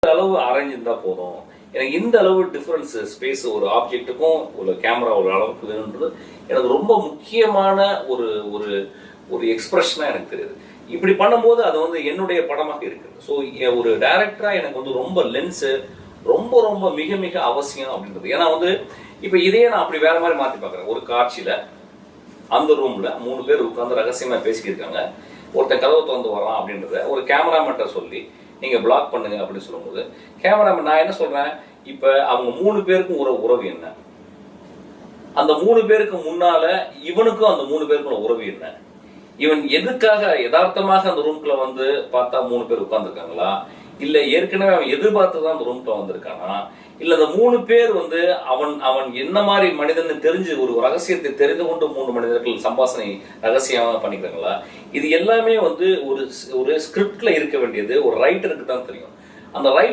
அளவு அரைஞ்சிருந்தா போதும், எனக்கு இந்த அளவு டிஃபரன்ஸ் ஸ்பேஸ் ஒரு ஆப்ஜெக்ட்டுக்கும் ஒரு கேமரா ஒரு அளவுக்கு வேணுன்றது எனக்கு ரொம்ப முக்கியமான ஒரு ஒரு ஒரு எக்ஸ்பிரஷனாக எனக்கு தெரியுது. இப்படி பண்ணும்போது அது வந்து என்னுடைய படமாக இருக்குது. ஸோ ஒரு டைரக்டரா எனக்கு வந்து ரொம்ப லென்ஸு ரொம்ப ரொம்ப மிக மிக அவசியம் அப்படின்றது. ஏன்னா வந்து இப்போ இதையே நான் அப்படி வேற மாதிரி மாற்றி பார்க்குறேன். ஒரு காட்சியில் அந்த ரூமில் 3 பேர் உட்காந்து ரகசியமாக பேசிக்கிட்டு இருக்காங்க. ஒருத்தன் கதவை திறந்து வரான் அப்படின்றத ஒரு கேமராமேன்ட்ட சொல்லி நீங்கள் பிளாக் பண்ணுங்க அப்படின்னு சொல்லும்போது கேமராமேன் நான் என்ன சொல்கிறேன், இப்போ அவங்க 3 பேருக்கும் உறவு என்ன, அந்த 3 பேருக்கு முன்னால இவனுக்கும் அந்த 3 பேருக்குள்ள உறவு என்ன, இவன் எதுக்காக யதார்த்தமாக அந்த ரூம்குள்ள வந்து பார்த்தா 3 பேர் உட்கார்ந்துருக்காங்களா, இல்ல ஏற்கனவே அவன் எதிர்பார்த்துதான் அந்த ரூம்குள்ள வந்திருக்கானா, இல்ல அந்த 3 பேர் வந்து அவன் அவன் என்ன மாதிரி மனிதன் தெரிஞ்சு ஒரு ரகசியத்தை தெரிந்து கொண்டு 3 மனிதர்கள் சம்பாஷணை ரகசியமாக பண்ணிக்கிறாங்களா, இது எல்லாமே வந்து ஒரு ஸ்கிரிப்ட்ல இருக்க வேண்டியது ஒரு ரைட்டருக்கு தான் தெரியும். அந்த ரைட்